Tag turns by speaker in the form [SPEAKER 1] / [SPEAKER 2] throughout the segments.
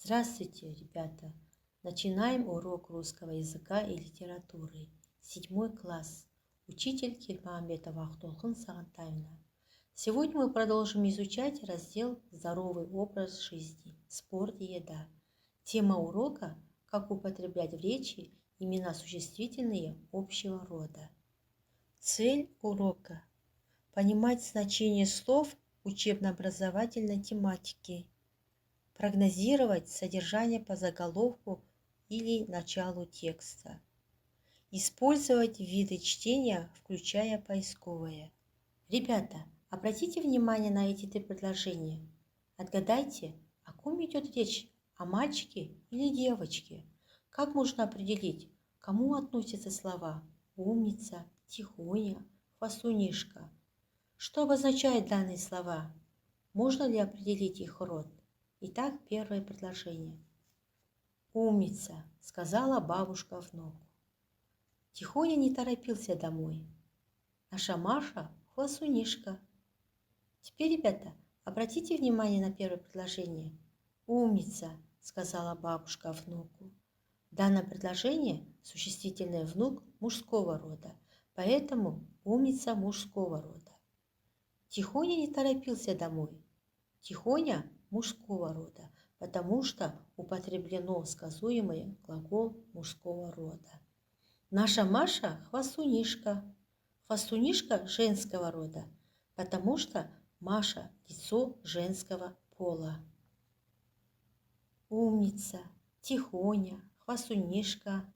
[SPEAKER 1] Здравствуйте, ребята! Начинаем урок русского языка и литературы. 7 класс. Учитель Кирмамбетова Ахтолкын Сағантаевна. Сегодня мы продолжим изучать раздел «Здоровый образ жизни. Спорт и еда». Тема урока – как употреблять в речи имена существительные общего рода. Цель урока – понимать значение слов учебно-образовательной тематики, прогнозировать содержание по заголовку или началу текста, использовать виды чтения, включая поисковые. Ребята, обратите внимание на эти три предложения. Отгадайте, о ком идет речь, о мальчике или девочке. Как можно определить, к кому относятся слова «умница», «тихоня», «хвастунишка»? Что обозначают данные слова? Можно ли определить их род? Итак, первое предложение. «Умница», — сказала бабушка внуку. Тихоня не торопился домой. Наша Маша — хвастунишка. Теперь, ребята, обратите внимание на первое предложение. «Умница», — сказала бабушка внуку. Данное предложение — существительное внук мужского рода, поэтому умница мужского рода. Тихоня не торопился домой. Тихоня мужского рода, потому что употреблено сказуемый глагол мужского рода. Наша Маша – хвастунишка. Хвастунишка женского рода, потому что Маша – лицо женского пола. Умница, тихоня, хвастунишка,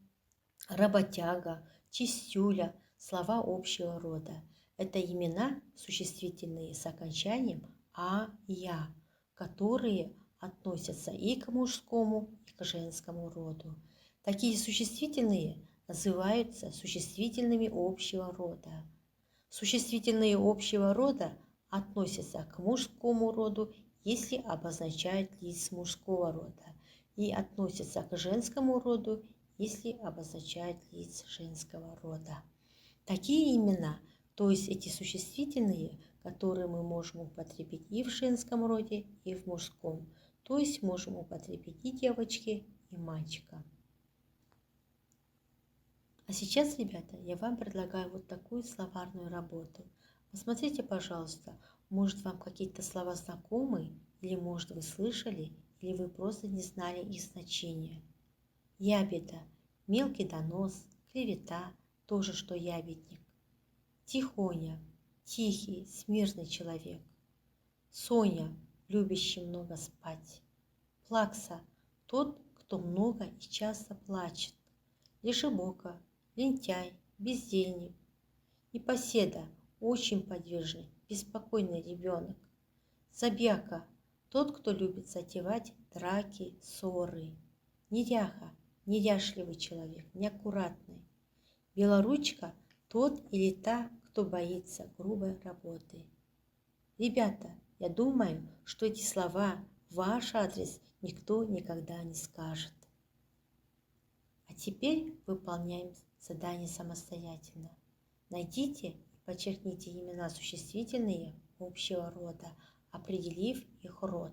[SPEAKER 1] работяга, чистюля – слова общего рода. Это имена существительные с окончанием «а», «я», которые относятся и к мужскому, и к женскому роду. Такие существительные называются существительными общего рода. Существительные общего рода относятся к мужскому роду, если обозначают лиц мужского рода, и относятся к женскому роду, если обозначают лиц женского рода. Такие имена, то есть эти существительные, которые мы можем употребить и в женском роде, и в мужском. То есть можем употребить и девочки, и мальчика. А сейчас, ребята, я вам предлагаю вот такую словарную работу. Посмотрите, пожалуйста, может вам какие-то слова знакомы, или может вы слышали, или вы просто не знали их значения. Ябеда – мелкий донос, клевета – тоже что ябедник. Тихоня – тихий, смирный человек. Соня – любящий много спать. Плакса – тот, кто много и часто плачет. Лежебока – лентяй, бездельник. Непоседа – очень подвижный, беспокойный ребенок. Забияка – тот, кто любит затевать драки, ссоры. Неряха – неряшливый человек, неаккуратный. Белоручка – тот или та, кто боится грубой работы. Ребята, я думаю, что эти слова в ваш адрес никто никогда не скажет. А теперь выполняем задание самостоятельно. Найдите и подчеркните имена существительные общего рода, определив их род.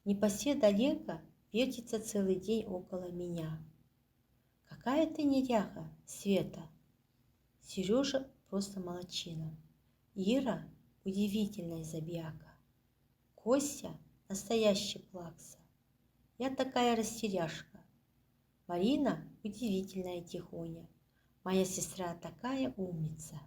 [SPEAKER 1] Непоседа Лека вертится целый день около меня. Какая ты неряха, Света. Сережа просто молодчина. Ира – удивительная забияка. Костя – настоящий плакса. Я такая растеряшка. Марина – удивительная тихоня. Моя сестра такая умница.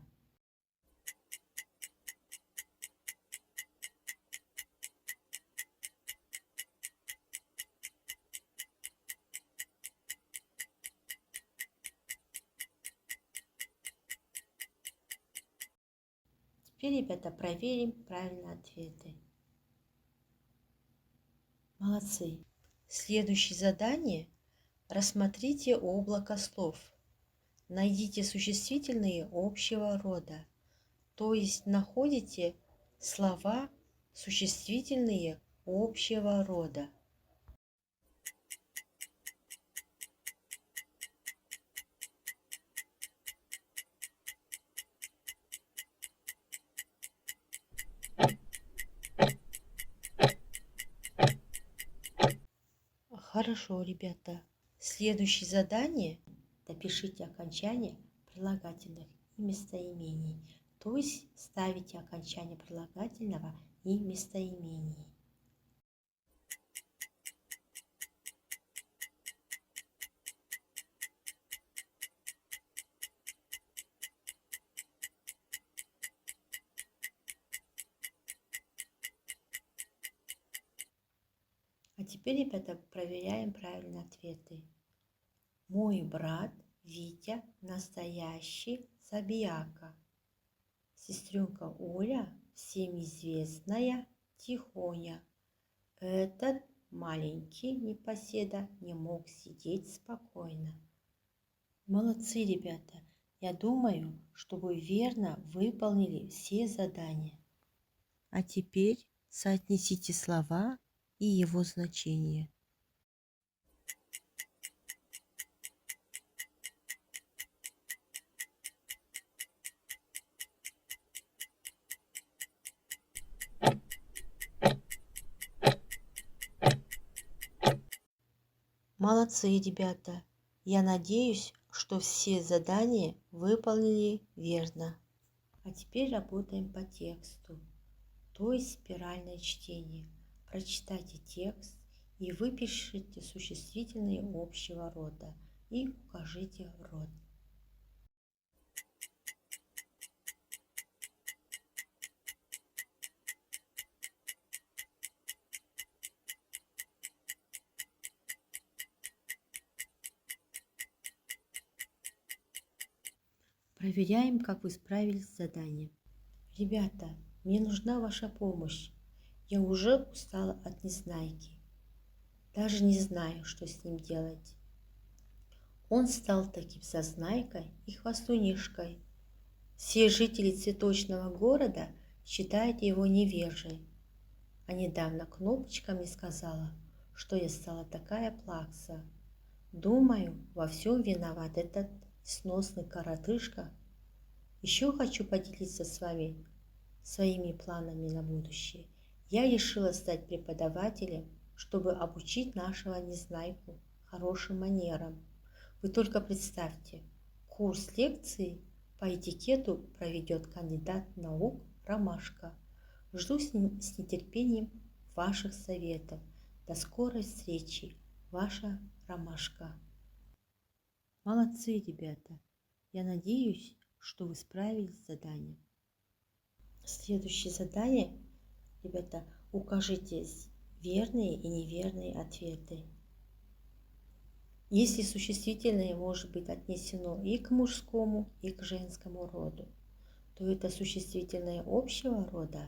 [SPEAKER 1] Теперь, ребята, проверим правильные ответы. Молодцы. Следующее задание. Рассмотрите облако слов. Найдите существительные общего рода, то есть находите слова существительные общего рода. Хорошо, ребята. Следующее задание. Допишите окончание прилагательных и местоимений. То есть ставите окончание прилагательного и местоимений. А теперь, ребята, проверяем правильные ответы. Мой брат Витя настоящий забияка. Сестренка Оля всем известная тихоня. Этот маленький непоседа не мог сидеть спокойно. Молодцы, ребята! Я думаю, что вы верно выполнили все задания. А теперь соотнесите слова и его значение. Молодцы, ребята! Я надеюсь, что все задания выполнили верно. А теперь работаем по тексту, то есть спиральное чтение. Прочитайте текст и выпишите существительные общего рода и укажите род. Проверяем, как вы справились с заданием. Ребята, мне нужна ваша помощь. Я уже устала от Незнайки. Даже не знаю, что с ним делать. Он стал таким зазнайкой и хвастунишкой. Все жители цветочного города считают его невежей. А недавно Кнопочка мне сказала, что я стала такая плакса. Думаю, во всем виноват этот сносный коротышка. Еще хочу поделиться с вами своими планами на будущее. Я решила стать преподавателем, чтобы обучить нашего Незнайку хорошим манерам. Вы только представьте, курс лекций по этикету проведет кандидат наук Ромашка. Жду с нетерпением ваших советов. До скорой встречи, ваша Ромашка. Молодцы, ребята! Я надеюсь, что вы справились с заданием. Следующее задание, ребята, укажите верные и неверные ответы. Если существительное может быть отнесено и к мужскому, и к женскому роду, то это существительное общего рода.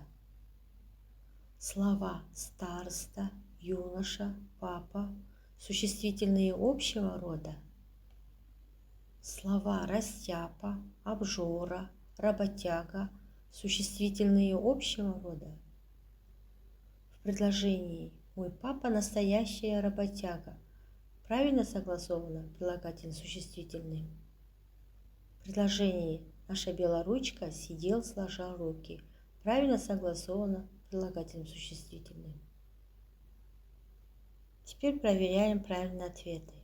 [SPEAKER 1] Слова староста, юноша, папа – существительные общего рода. Слова растяпа, обжора, работяга – существительные общего рода. В предложении «Мой папа настоящая работяга» правильно согласовано прилагательным существительным. В предложении «Наша белоручка сидел сложа руки» правильно согласовано прилагательным существительным. Теперь проверяем правильные ответы.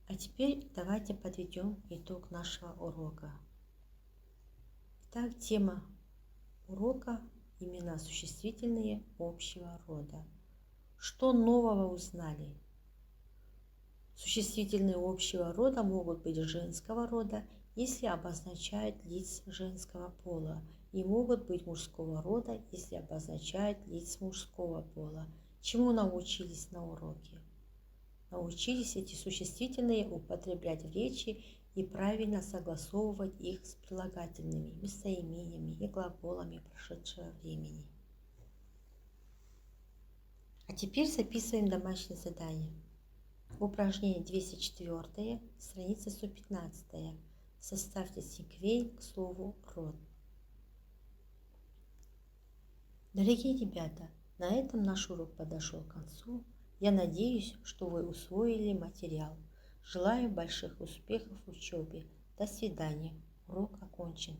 [SPEAKER 1] А теперь давайте подведем итог нашего урока. Итак, тема урока – имена существительные общего рода. Что нового узнали? Существительные общего рода могут быть женского рода, если обозначают лиц женского пола, и могут быть мужского рода, если обозначают лиц мужского пола. Чему научились на уроке? Научились эти существительные употреблять в речи и правильно согласовывать их с прилагательными, местоимениями и глаголами прошедшего времени. А теперь записываем домашнее задание. Упражнение 204, страница 115. Составьте синквей к слову «род». Дорогие ребята, на этом наш урок подошел к концу. Я надеюсь, что вы усвоили материал. Желаю больших успехов в учебе. До свидания. Урок окончен.